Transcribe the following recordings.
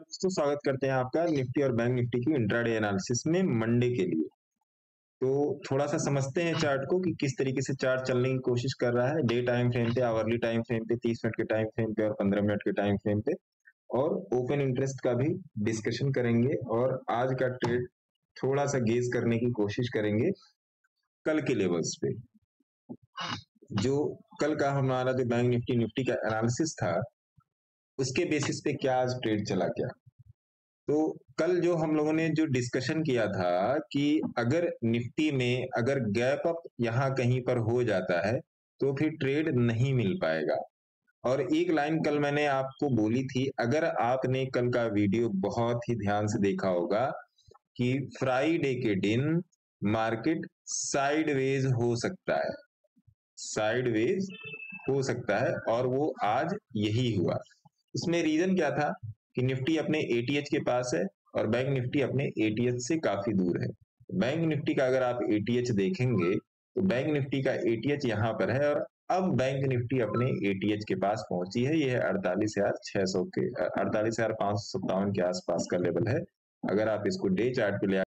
दोस्तों, स्वागत करते हैं आपका निफ्टी और बैंक निफ्टी की इंट्राडे एनालिसिस में मंडे के लिए। तो थोड़ा सा समझते हैं चार्ट को कि किस तरीके से चार्ट चलने की कोशिश कर रहा है डे टाइम फ्रेम पे, आवरली टाइम फ्रेम पे, 30 मिनट के टाइम फ्रेम पे और 15 मिनट के टाइम फ्रेम पे, और ओपन इंटरेस्ट का भी डिस्कशन करेंगे और आज का ट्रेड थोड़ा सा गेज करने की कोशिश करेंगे कल के लेवल्स पे। जो कल का हमारा जो बैंक निफ्टी निफ्टी का एनालिसिस था उसके बेसिस पे क्या आज ट्रेड चला क्या। तो कल जो हम लोगों ने जो डिस्कशन किया था कि अगर निफ्टी में अगर गैप अप यहाँ कहीं पर हो जाता है तो फिर ट्रेड नहीं मिल पाएगा। और एक लाइन कल मैंने आपको बोली थी, अगर आपने कल का वीडियो बहुत ही ध्यान से देखा होगा कि फ्राइडे के दिन मार्केट साइडवेज हो सकता है, साइडवेज हो सकता है, और वो आज यही हुआ। इसमें रीजन क्या था कि निफ्टी अपने एटीएच के पास है और बैंक निफ्टी अपने एटीएच से काफी दूर है। बैंक निफ्टी का अगर आप एटीएच देखेंगे तो बैंक निफ्टी का एटीएच यहाँ पर है और अब बैंक निफ्टी अपने एटीएच के पास पहुंची है। यह 48,600 के 48,557 के आसपास का लेवल है। अगर आप इसको डे चार्ट पे ले आए,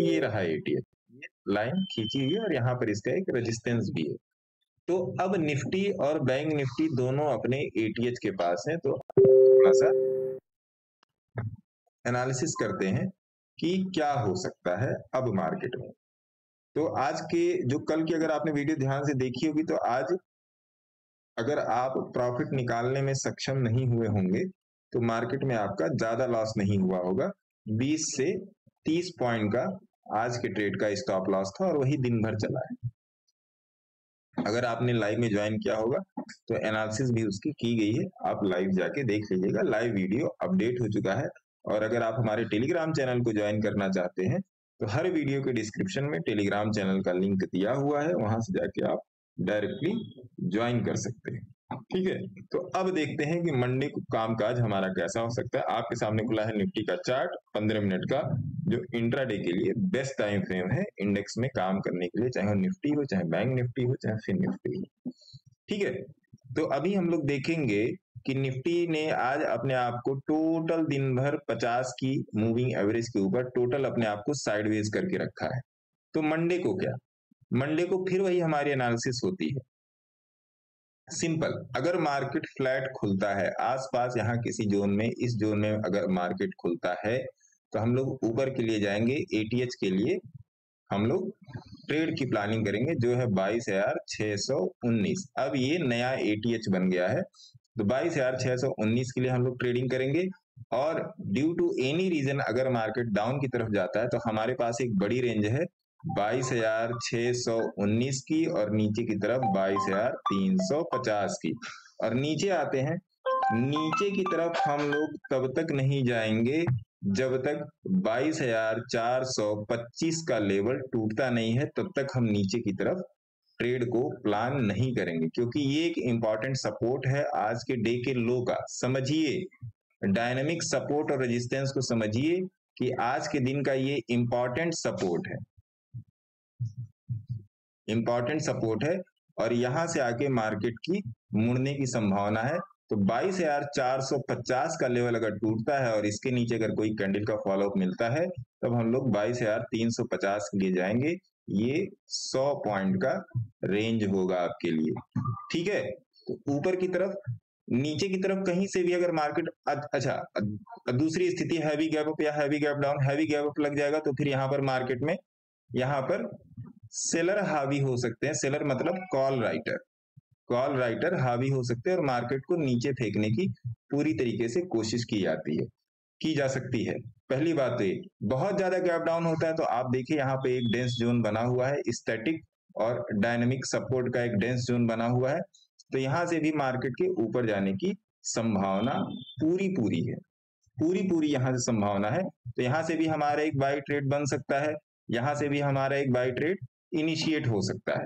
ये रहा एटीएच, ये लाइन खींची हुई है और यहाँ पर इसका एक रेजिस्टेंस भी है। तो अब निफ्टी और बैंक निफ्टी दोनों अपने एटीएच के पास हैं। तो थोड़ा सा एनालिसिस करते हैं कि क्या हो सकता है अब मार्केट में। तो आज के जो कल की अगर आपने वीडियो ध्यान से देखी होगी तो आज अगर आप प्रॉफिट निकालने में सक्षम नहीं हुए होंगे तो मार्केट में आपका ज्यादा लॉस नहीं हुआ होगा। 20 से 30 पॉइंट का आज के ट्रेड का स्टॉप लॉस था और वही दिन भर चला है। अगर आपने लाइव में ज्वाइन किया होगा तो एनालिसिस भी उसकी की गई है, आप लाइव जाके देख लीजिएगा। लाइव वीडियो अपडेट हो चुका है। और अगर आप हमारे टेलीग्राम चैनल को ज्वाइन करना चाहते हैं तो हर वीडियो के डिस्क्रिप्शन में टेलीग्राम चैनल का लिंक दिया हुआ है, वहां से जाके आप डायरेक्टली ज्वाइन कर सकते हैं। ठीक है, तो अब देखते हैं कि मंडे को कामकाज हमारा कैसा हो सकता है। आपके सामने खुला है निफ्टी का चार्ट 15 मिनट का, जो इंट्राडे के लिए बेस्ट टाइम फ्रेम है इंडेक्स में काम करने के लिए, चाहे निफ्टी हो, चाहे बैंक निफ्टी हो, चाहे फिन निफ्टी हो। ठीक है, तो अभी हम लोग देखेंगे कि निफ्टी ने आज अपने आप को टोटल दिन भर 50 की मूविंग एवरेज के ऊपर टोटल अपने आप को साइडवेज करके रखा है। तो मंडे को क्या, मंडे को फिर वही हमारी एनालिसिस होती है। सिंपल, अगर मार्केट फ्लैट खुलता है आसपास यहाँ किसी जोन में, इस जोन में अगर मार्केट खुलता है तो हम लोग ऊपर के लिए जाएंगे, एटीएच के लिए हम लोग ट्रेड की प्लानिंग करेंगे जो है 22,619। अब ये नया एटीएच बन गया है, तो 22,619 के लिए हम लोग ट्रेडिंग करेंगे। और ड्यू टू एनी रीजन अगर मार्केट डाउन की तरफ जाता है तो हमारे पास एक बड़ी रेंज है 22,619 की और नीचे की तरफ 22,350 की। और नीचे आते हैं, नीचे की तरफ हम लोग तब तक नहीं जाएंगे जब तक 22,425 का लेवल टूटता नहीं है, तब तक हम नीचे की तरफ ट्रेड को प्लान नहीं करेंगे, क्योंकि ये एक इंपॉर्टेंट सपोर्ट है आज के डे के लो का। समझिए, डायनेमिक सपोर्ट और रेजिस्टेंस को समझिए कि आज के दिन का ये इंपॉर्टेंट सपोर्ट है, इंपॉर्टेंट सपोर्ट है। और यहां से आके मार्केट की मुड़ने की संभावना है। तो 22,450 का लेवल अगर टूटता है और इसके नीचे अगर कोई कैंडल का फॉलोअप मिलता है तब हम लोग 22,350 के लिए जाएंगे। ये 100 पॉइंट का रेंज होगा आपके लिए। ठीक है, तो ऊपर की तरफ, नीचे की तरफ कहीं से भी अगर मार्केट अच्छा दूसरी स्थिति हैवी गैप अप या heavy gap down, heavy gap up लग जाएगा तो फिर यहाँ पर मार्केट में यहाँ पर सेलर हावी हो सकते हैं। सेलर मतलब कॉल राइटर, कॉल राइटर हावी हो सकते हैं और मार्केट को नीचे फेंकने की पूरी तरीके से कोशिश की जाती है, की जा सकती है। पहली बात तो ये, बहुत ज्यादा गैप डाउन होता है तो आप देखिए यहाँ पे एक डेंस जोन बना हुआ है, स्टैटिक और डायनेमिक सपोर्ट का एक डेंस जोन बना हुआ है। तो यहाँ से भी मार्केट के ऊपर जाने की संभावना पूरी है, पूरी यहाँ से संभावना है। तो यहाँ से भी हमारा एक बाई ट्रेड बन सकता है, यहाँ से भी हमारा एक बाई ट्रेड इनिशिएट हो सकता है।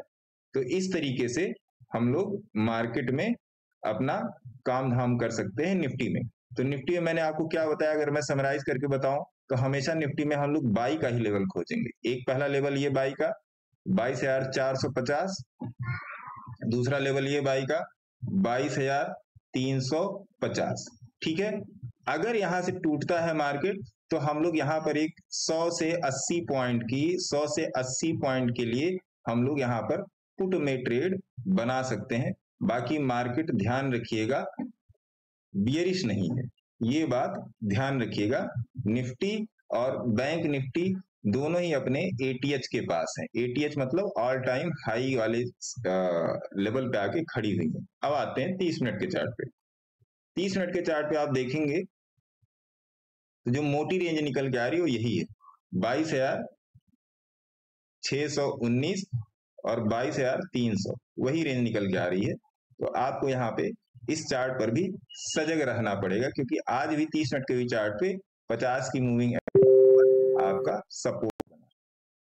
तो इस तरीके से हम लोग मार्केट में अपना काम धाम कर सकते हैं निफ्टी में। तो निफ्टी में मैंने आपको क्या बताया, अगर मैं समराइज करके बताऊं तो हमेशा निफ्टी में हम लोग बाई का ही लेवल खोजेंगे। एक पहला लेवल ये बाई का 22,450, दूसरा लेवल ये बाई का 22,350। ठीक है, अगर यहां से टूटता है मार्केट तो हम लोग यहाँ पर एक 100 से 80 पॉइंट की 100 से 80 पॉइंट के लिए हम लोग यहाँ पर पुट में ट्रेड बना सकते हैं। बाकी मार्केट ध्यान रखिएगा बियरिश नहीं है, ये बात ध्यान रखिएगा। निफ्टी और बैंक निफ्टी दोनों ही अपने एटीएच के पास हैं। एटीएच मतलब ऑल टाइम हाई वाले लेवल पे आके खड़ी हुई है। अब आते हैं 30 मिनट के चार्ट पे। 30 मिनट के चार्ट पे आप देखेंगे तो जो मोटी रेंज निकल के आ रही है वो यही है, 22,619 और 22,300, वही रेंज निकल के आ रही है। तो आपको यहाँ पे इस चार्ट पर भी सजग रहना पड़ेगा, क्योंकि आज भी 30 मिनट के चार्ट पे 50 की मूविंग आपका सपोर्ट बना।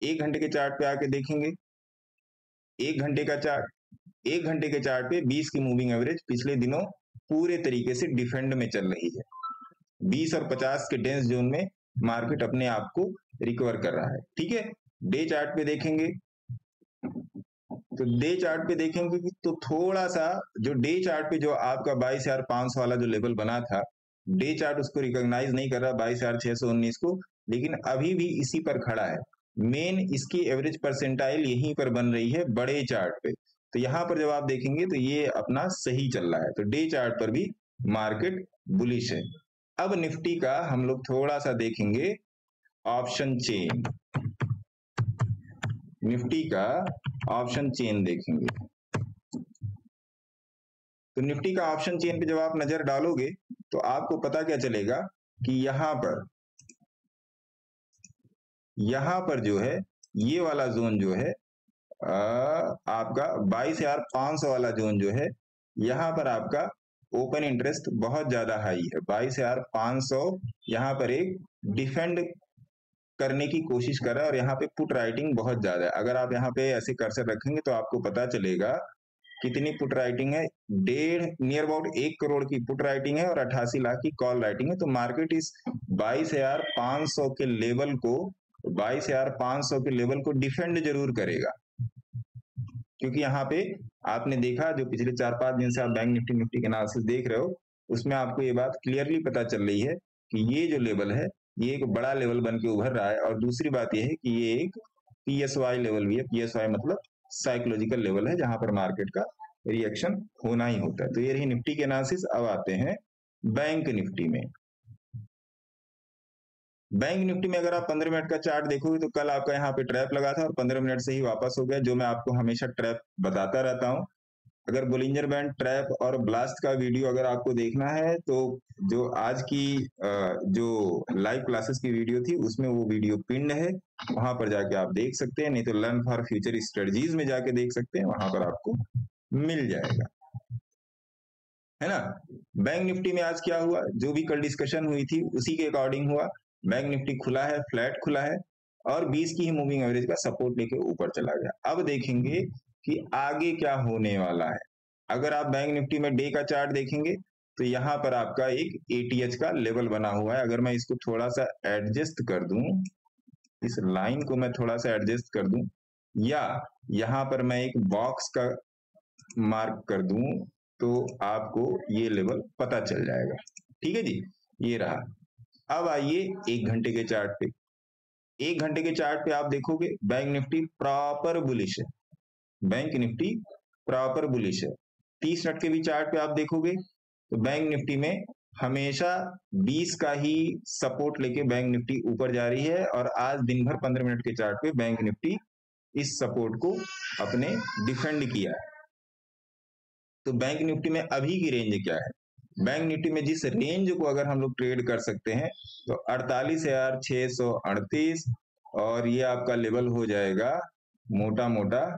1 घंटे के चार्ट पे आके देखेंगे, 1 घंटे का चार्ट, 1 घंटे के चार्ट पे 20 की मूविंग एवरेज पिछले दिनों पूरे तरीके से डिफेंड में चल रही है। 20 और 50 के डेंस जोन में मार्केट अपने आप को रिकवर कर रहा है। ठीक है, डे चार्ट पे देखेंगे तो डे चार्ट पे देखेंगे कि तो थोड़ा सा जो डे चार्ट पे जो आपका 22,500 वाला जो लेवल बना था, डे चार्ट उसको रिकॉग्नाइज नहीं कर रहा 22,619 को, लेकिन अभी भी इसी पर खड़ा है। मेन इसकी एवरेज परसेंटाइल यहीं पर बन रही है बड़े चार्ट पे। तो यहां पर जब आप देखेंगे तो ये अपना सही चल रहा है। तो डे चार्ट पर भी मार्केट बुलिश है। अब निफ्टी का हम लोग थोड़ा सा देखेंगे ऑप्शन चेन, निफ्टी का ऑप्शन चेन देखेंगे। तो निफ्टी का ऑप्शन चेन पे जब आप नजर डालोगे तो आपको पता क्या चलेगा कि यहां पर जो है ये वाला जोन जो है आपका 22,500 वाला जोन जो है, यहां पर आपका ओपन इंटरेस्ट बहुत ज्यादा हाई है। 22,500 यहाँ पर एक डिफेंड करने की कोशिश कर रहा है और यहाँ पे पुट राइटिंग बहुत ज्यादा है। अगर आप यहाँ पे ऐसे कर्सर रखेंगे तो आपको पता चलेगा कितनी पुट राइटिंग है। नियर अबाउट 1 करोड़ की पुट राइटिंग है और 88 लाख की कॉल राइटिंग है। तो मार्केट इस 22,500 के लेवल को 22,500 के लेवल को डिफेंड जरूर करेगा, क्योंकि यहाँ पे आपने देखा जो पिछले 4-5 दिन से आप बैंक निफ्टी के एनालिसिस देख रहे हो, उसमें आपको ये बात क्लियरली पता चल रही है कि ये जो लेवल है ये एक बड़ा लेवल बन के उभर रहा है। और दूसरी बात यह है कि ये एक PSY लेवल भी है। PSY मतलब साइकोलॉजिकल लेवल है जहां पर मार्केट का रिएक्शन होना ही होता है। तो ये रही निफ्टी के एनालिसिस। अब आते हैं बैंक निफ्टी में। बैंक निफ्टी में अगर आप 15 मिनट का चार्ट देखोगे तो कल आपका यहाँ पे ट्रैप लगा था और 15 मिनट से ही वापस हो गया, जो मैं आपको हमेशा ट्रैप बताता रहता हूँ। अगर बोलिंजर बैंड, ट्रैप और ब्लास्ट का वीडियो अगर आपको देखना है तो जो आज की जो लाइव क्लासेस की वीडियो थी उसमें वो वीडियो पिन्ड है, वहां पर जाके आप देख सकते हैं। नहीं तो लर्न फॉर फ्यूचर स्ट्रेटजीज में जाके देख सकते हैं, वहां पर आपको मिल जाएगा, है ना। बैंक निफ्टी में आज क्या हुआ, जो भी कल डिस्कशन हुई थी उसी के अकॉर्डिंग हुआ। बैंक निफ्टी खुला है, फ्लैट खुला है और 20 की ही मूविंग एवरेज का सपोर्ट लेके ऊपर चला गया। अब देखेंगे कि आगे क्या होने वाला है। अगर आप बैंक निफ्टी में डे का चार्ट देखेंगे तो यहाँ पर आपका एक एटीएच का लेवल बना हुआ है। अगर मैं इसको थोड़ा सा एडजस्ट कर दूं, इस लाइन को मैं थोड़ा सा एडजस्ट कर दूं, या यहाँ पर मैं एक बॉक्स का मार्क कर दूं, तो आपको ये लेवल पता चल जाएगा। ठीक है जी, ये रहा। अब आइए 1 घंटे के चार्ट पे। 1 घंटे के चार्ट पे आप देखोगे बैंक निफ्टी प्रॉपर बुलिश है, बैंक निफ्टी प्रॉपर बुलिश है। 30 मिनट के भी चार्ट पे आप देखोगे तो बैंक निफ्टी में हमेशा 20 का ही सपोर्ट लेके बैंक निफ्टी ऊपर जा रही है और आज दिन भर 15 मिनट के चार्ट पे बैंक निफ्टी इस सपोर्ट को अपने डिफेंड किया है। तो बैंक निफ्टी में अभी की रेंज क्या है, बैंक निफ्टी में जिस रेंज को अगर हम लोग ट्रेड कर सकते हैं तो 48,638 और ये आपका लेवल हो जाएगा मोटा मोटा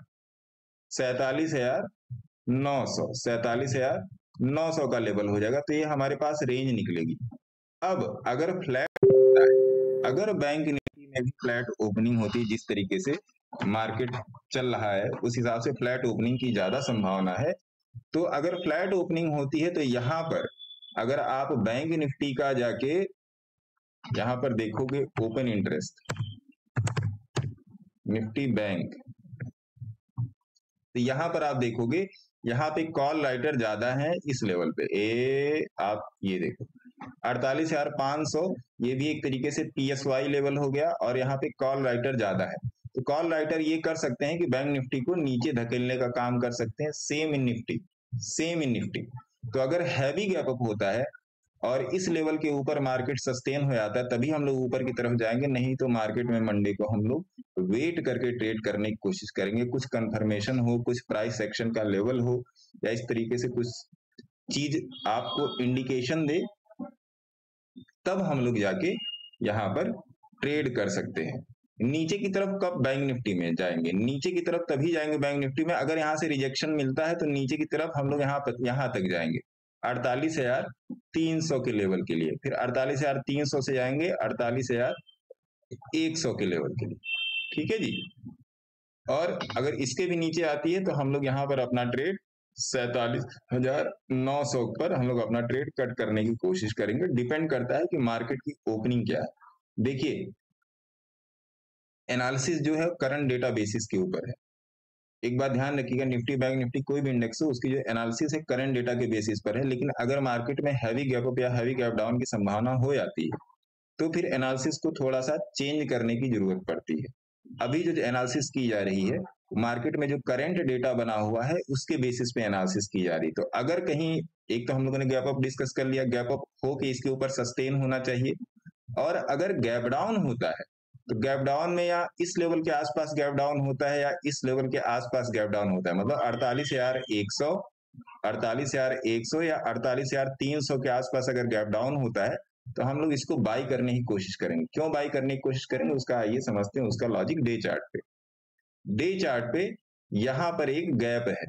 47,900 का लेवल हो जाएगा। तो ये हमारे पास रेंज निकलेगी। अब अगर फ्लैट, अगर बैंक निफ्टी में भी फ्लैट ओपनिंग होती है, जिस तरीके से मार्केट चल रहा है उस हिसाब से फ्लैट ओपनिंग की ज्यादा संभावना है। तो अगर फ्लैट ओपनिंग होती है तो यहां पर अगर आप बैंक निफ्टी का जाके यहां पर देखोगे ओपन इंटरेस्ट निफ्टी बैंक, तो यहां पर आप देखोगे यहाँ पे कॉल राइटर ज्यादा है इस लेवल पे। आप ये देखो 48,500 ये भी एक तरीके से PSY लेवल हो गया, और यहाँ पे कॉल राइटर ज्यादा है, तो कॉल राइटर ये कर सकते हैं कि बैंक निफ्टी को नीचे धकेलने का काम कर सकते हैं। Same in Nifty. तो अगर हैवी गैप अप होता है और इस लेवल के ऊपर मार्केट सस्टेन हो जाता है, तभी हम लोग ऊपर की तरफ जाएंगे, नहीं तो मार्केट में मंडे को हम लोग वेट करके ट्रेड करने की कोशिश करेंगे। कुछ कंफर्मेशन हो, कुछ प्राइस एक्शन का लेवल हो, या इस तरीके से कुछ चीज आपको इंडिकेशन दे, तब हम लोग जाके यहाँ पर ट्रेड कर सकते हैं। नीचे की तरफ कब बैंक निफ्टी में जाएंगे? नीचे की तरफ तभी जाएंगे बैंक निफ्टी में अगर यहाँ से रिजेक्शन मिलता है, तो नीचे की तरफ हम लोग यहाँ तक जाएंगे 48,300 के लेवल के लिए, फिर 48,300 से जाएंगे 48,100 के लेवल के लिए। ठीक है जी। और अगर इसके भी नीचे आती है तो हम लोग यहाँ पर अपना ट्रेड 47,900 पर हम लोग अपना ट्रेड कट करने की कोशिश करेंगे। डिपेंड करता है कि मार्केट की ओपनिंग क्या है। देखिए, एनालिसिस जो है करंट डेटा बेसिस के ऊपर है। एक बात ध्यान रखिएगा, निफ्टी बैंक निफ्टी कोई भी इंडेक्स हो, उसकी जो एनालिसिस है करंट डेटा के बेसिस पर है। लेकिन अगर मार्केट में हैवी गैप अप या हैवी गैप डाउन की संभावना हो जाती है, तो फिर एनालिसिस को थोड़ा सा चेंज करने की जरूरत पड़ती है। अभी जो एनालिसिस की जा रही है, मार्केट में जो करंट डेटा बना हुआ है उसके बेसिस पे एनालिसिस की जा रही है। तो अगर कहीं, एक तो हम लोगों ने गैप अप डिस्कस कर लिया, गैप अप हो के इसके ऊपर सस्टेन होना चाहिए, और अगर गैप डाउन होता है तो गैप डाउन में या इस लेवल के आसपास गैप डाउन होता है या इस लेवल के आसपास गैप डाउन होता है, मतलब 48,100 या 48,300 के आसपास अगर गैप डाउन होता है, तो हम लोग इसको बाई करने की कोशिश करेंगे। क्यों बाई करने की कोशिश करेंगे, उसका आइए समझते हैं उसका लॉजिक। डे चार्ट पे यहां पर एक गैप है,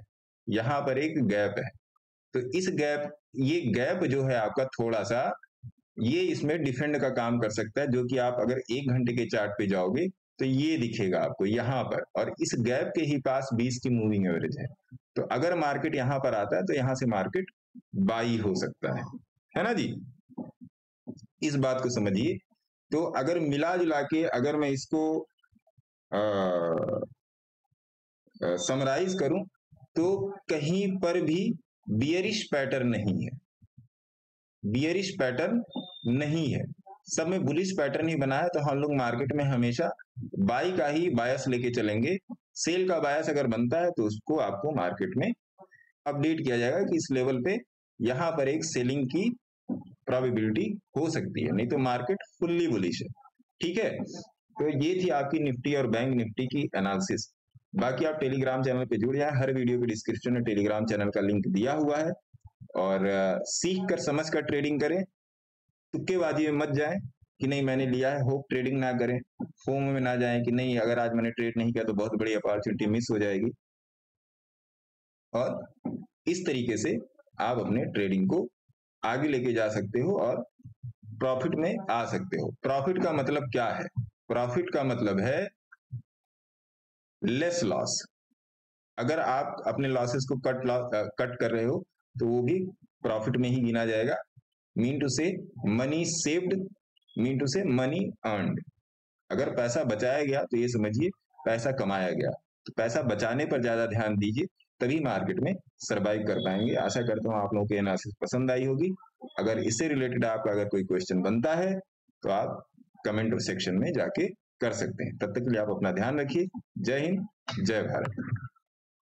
यहां पर एक गैप है, तो इस गैप, ये गैप जो है आपका थोड़ा सा ये इसमें डिफेंड का काम कर सकता है, जो कि आप अगर 1 घंटे के चार्ट पे जाओगे तो ये दिखेगा आपको यहाँ पर, और इस गैप के ही पास 20 की मूविंग एवरेज है। तो अगर मार्केट यहाँ पर आता है तो यहाँ से मार्केट बाई हो सकता है ना जी। इस बात को समझिए। तो अगर मिला जुला के अगर मैं इसको समराइज करूं, तो कहीं पर भी बियरिश पैटर्न नहीं है, बियरिश पैटर्न नहीं है, सब में बुलिश पैटर्न ही बना है। तो हम लोग मार्केट में हमेशा बाई का ही बायस लेके चलेंगे। सेल का बायस अगर बनता है तो उसको आपको मार्केट में अपडेट किया जाएगा कि इस लेवल पे यहाँ पर एक सेलिंग की प्रोबेबिलिटी हो सकती है, नहीं तो मार्केट फुल्ली बुलिश है। ठीक है, तो ये थी आपकी निफ्टी और बैंक निफ्टी की एनालिसिस। बाकी आप टेलीग्राम चैनल पे जुड़ जाए, हर वीडियो के डिस्क्रिप्शन में टेलीग्राम चैनल का लिंक दिया हुआ है, और सीख कर समझ कर ट्रेडिंग करें। तुक्केबाजी में मत जाएं कि नहीं मैंने लिया है, होप ट्रेडिंग ना करें, फोम में ना जाएं कि नहीं अगर आज मैंने ट्रेड नहीं किया तो बहुत बड़ी अपॉर्चुनिटी मिस हो जाएगी। और इस तरीके से आप अपने ट्रेडिंग को आगे लेके जा सकते हो और प्रॉफिट में आ सकते हो। प्रॉफिट का मतलब क्या है? प्रॉफिट का मतलब है लेस लॉस। अगर आप अपने लॉसेस को कट कर रहे हो तो वो भी प्रॉफिट में ही गिना जाएगा। मीन टू से मनी सेव्ड, मीन टू से मनी अर्नड। अगर पैसा बचाया गया तो ये समझिए पैसा कमाया गया। तो पैसा बचाने पर ज्यादा ध्यान दीजिए, तभी मार्केट में सरवाइव कर पाएंगे। आशा करता हूँ आप लोगों को एनालिसिस पसंद आई होगी। अगर इससे रिलेटेड आपका अगर कोई क्वेश्चन बनता है तो आप कमेंट सेक्शन में जाके कर सकते हैं। तब तक के लिए आप अपना ध्यान रखिए। जय हिंद, जय भारत।